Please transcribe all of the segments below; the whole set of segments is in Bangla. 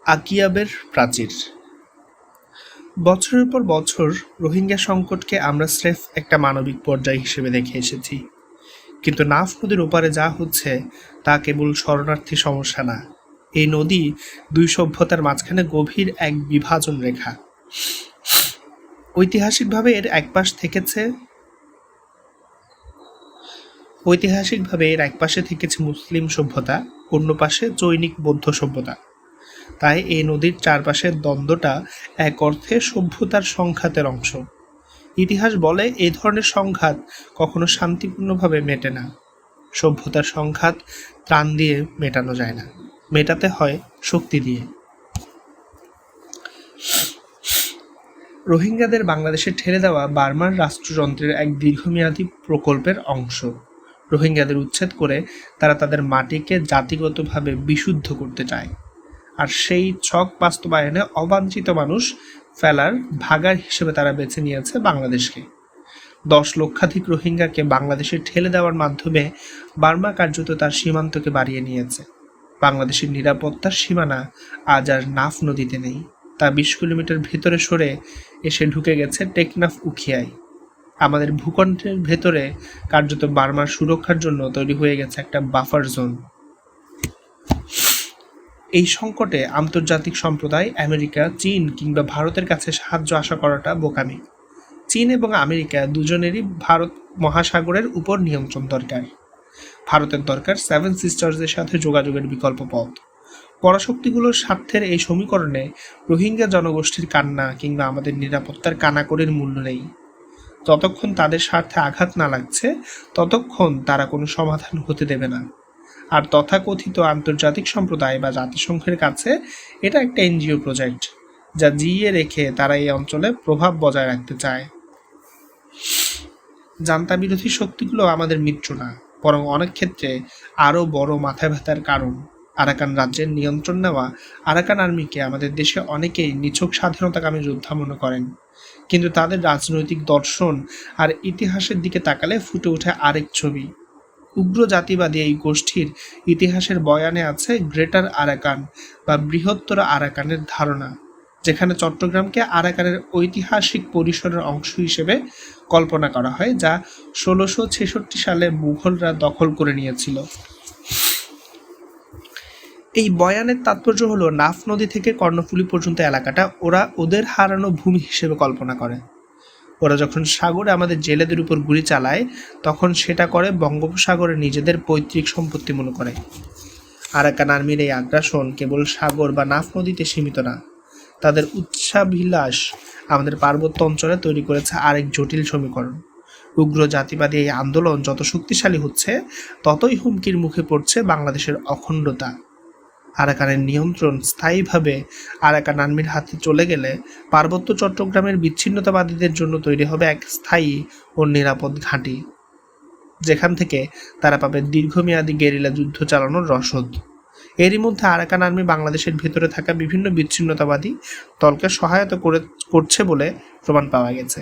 আকিয়াবের প্রাচীর। বছরের পর বছর রোহিঙ্গা সংকটকে আমরা স্রেফ একটা মানবিক পর্যায় হিসেবে দেখে এসেছি, কিন্তু নাফ নদীর ওপারে যা হচ্ছে তা কেবল শরণার্থী সমস্যা না, এই নদী দুই সভ্যতার মাঝখানে গভীর এক বিভাজন রেখা। ঐতিহাসিকভাবে এর এক পাশে থেকেছে মুসলিম সভ্যতা, অন্য পাশে চৈনিক বৌদ্ধ সভ্যতা। তাই এই নদীর চারপাশের দ্বন্দ্বটা এক অর্থে সভ্যতার সংঘাতের অংশ। ইতিহাস বলে এই ধরনের সংঘাত কখনো শান্তিপূর্ণভাবে মেটে না। সভ্যতার সংঘাত ত্রাণ দিয়ে মেটানো যায় না, মেটাতে হয় শক্তি দিয়ে। রোহিঙ্গাদের বাংলাদেশে ঠেলে দেওয়া বার্মার রাষ্ট্রযন্ত্রের এক দীর্ঘমেয়াদী প্রকল্পের অংশ। রোহিঙ্গাদের উচ্ছেদ করে তারা তাদের মাটিকে জাতিগতভাবে বিশুদ্ধ করতে চায়, আর সেই ছক বাস্তবায়নে অবাঞ্ছিত মানুষ ফেলার ভাগার হিসেবে তারা বেছে নিয়েছে বাংলাদেশকে। 10 লক্ষাধিক রোহিঙ্গাকে বাংলাদেশে ঠেলে দেওয়ার মাধ্যমে বার্মা কার্যত তার সীমান্তকে বাড়িয়ে নিয়েছে। বাংলাদেশের নিরাপত্তার সীমানা আজ আর নাফ নদীতে নেই, তা 20 কিলোমিটার ভেতরে সরে এসে ঢুকে গেছে টেকনাফ উখিয়ায়। আমাদের ভূখণ্ডের ভেতরে কার্যত বার্মার সুরক্ষার জন্য তৈরি হয়ে গেছে একটা বাফার জোন। এই সংকটে আন্তর্জাতিক সম্প্রদায়, আমেরিকা, চীন কিংবা ভারতের কাছে সাহায্য আশা করাটা বোকামি। চীন এবং আমেরিকা দুজনেরই ভারত মহাসাগরের উপর নিয়ন্ত্রণ দরকার। ভারতের দরকার 7 সিস্টার্সের সাথে যোগাযোগের বিকল্প পথ। পরাশক্তিগুলোর স্বার্থের এই সমীকরণে রোহিঙ্গা জনগোষ্ঠীর কান্না কিংবা আমাদের নিরাপত্তার কানাকড়ির মূল্য নেই। যতক্ষণ তাদের স্বার্থে আঘাত না লাগছে ততক্ষণ তারা কোনো সমাধান হতে দেবে না। আর তথাকথিত আন্তর্জাতিক সম্প্রদায় বা জাতিসংঘের কাছে এটা একটা এনজিও প্রজেক্ট, যা জিইয়ে রেখে তারা এই অঞ্চলে প্রভাব বজায় রাখতে চায়। জান্তা বিরোধী শক্তিগুলো আমাদের মিত্র না, বরং অনেক ক্ষেত্রে আরও বড় মাথা ব্যথার কারণ। আরাকান রাজ্যের নিয়ন্ত্রণ নেওয়া আরাকান আর্মিকে আমাদের দেশে অনেকেই নিছক স্বাধীনতাকামী যোদ্ধা মনে করেন, কিন্তু তাদের রাজনৈতিক দর্শন আর ইতিহাসের দিকে তাকালে ফুটে ওঠে আরেক ছবি। উগ্র জাতিবাদী এই গোষ্ঠীর ইতিহাসের বয়ানে আছে গ্রেটার আরাকান বা বৃহত্তর আরাকানের ধারণা, যেখানে চট্টগ্রামকে আরাকানের ঐতিহাসিক পরিসরের অংশ হিসেবে কল্পনা করা হয়, যা 1666 সালে মুঘলরা দখল করে নিয়েছিল। এই বয়ানের তাৎপর্য হলো নাফ নদী থেকে কর্ণফুলী পর্যন্ত এলাকাটা ওরা ওদের হারানো ভূমি হিসেবে কল্পনা করে। ওরা যখন সাগরে আমাদের জেলেদের উপর গুলি চালায় তখন সেটা করে বঙ্গোপসাগরে নিজেদের পৈতৃক সম্পত্তি মনে করে। আরাকান আর্মির এই আগ্রাসন কেবল সাগর বা নাফ নদীতে সীমিত না, তাদের উচ্চাভিলাষ আমাদের পার্বত্য অঞ্চলে তৈরি করেছে আরেক জটিল সমীকরণ। উগ্র জাতিবাদী এই আন্দোলন যত শক্তিশালী হচ্ছে ততই হুমকির মুখে পড়ছে বাংলাদেশের অখণ্ডতা। আরাকানের নিয়ন্ত্রণ স্থায়ীভাবে আরাকান আর্মির হাতে চলে গেলে পার্বত্য চট্টগ্রামের বিচ্ছিন্নতাবাদীদের জন্য তৈরি হবে এক স্থায়ী ও নিরাপদ ঘাঁটি, যেখান থেকে তারা পাবে দীর্ঘমেয়াদী গেরিলা যুদ্ধ চালানোর রসদ। এরই মধ্যে আরাকান আর্মি বাংলাদেশের ভেতরে থাকা বিভিন্ন বিচ্ছিন্নতাবাদী দলকে সহায়তা করছে বলে প্রমাণ পাওয়া গেছে।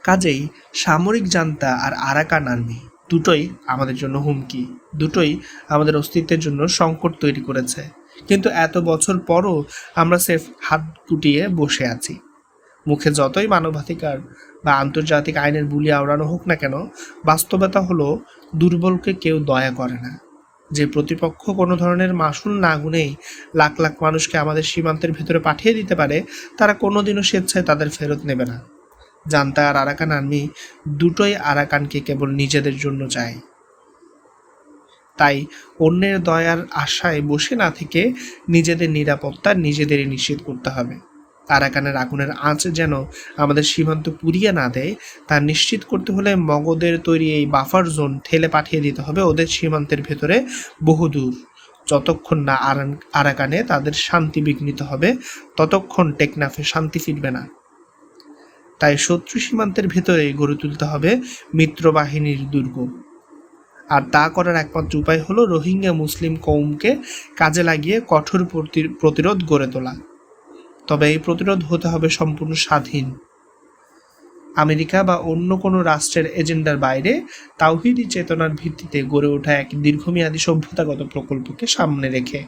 কাজেই সামরিক জান্তা আর আরাকান আর্মি দুটোই আমাদের জন্য হুমকি, দুটোই আমাদের অস্তিত্বের জন্য সংকট তৈরি করেছে। কিন্তু এত বছর পরও আমরা সেফ হাত গুটিয়ে বসে আছি। মুখে যতই মানবাধিকার বা আন্তর্জাতিক আইনের বুলি আওড়ানো হোক না কেন, বাস্তবতা হলো দুর্বলকে কেউ দয়া করে না। যে প্রতিপক্ষ কোনো ধরনের মাসুল না গুনেই লাখ লাখ মানুষকে আমাদের সীমান্তের ভেতরে পাঠিয়ে দিতে পারে, তারা কোনোদিনও স্বেচ্ছায় তাদের ফেরত নেবে না। জান্তা আর আরাকান আর্মি দুটোই আরাকানকে কেবল নিজেদের জন্য চায়। তাই অন্যের দয়ার আশায় বসে না থেকে নিজেদের নিরাপত্তা নিজেদেরই নিশ্চিত করতে হবে। আরাকানের আগুনের আঁচ যেন আমাদের সীমান্ত পুড়িয়ে না দেয়, তা নিশ্চিত করতে হলে মগধের তৈরি এই বাফার জোন ঠেলে পাঠিয়ে দিতে হবে ওদের সীমান্তের ভেতরে বহুদূর। যতক্ষণ না আরাকানে তাদের শান্তি বিঘ্নিত হবে ততক্ষণ টেকনাফে শান্তি ফিরবে না। তাই শত্রু সীমান্তের ভেতরে গড়ে তুলতে হবে মিত্রবাহিনীর দুর্গ, আর তা করার একমাত্র উপায় হলো রোহিঙ্গা মুসলিম কওমকে কাজে লাগিয়ে কঠোর প্রতিরোধ গড়ে তোলা। তবে এই প্রতিরোধ হতে হবে সম্পূর্ণ স্বাধীন। আমেরিকা বা অন্য কোনো রাষ্ট্রের এজেন্ডার বাইরে তাওহিদি চেতনার ভিত্তিতে গড়ে ওঠা এক দীর্ঘমেয়াদী সভ্যতাগত প্রকল্পকে সামনে রেখে।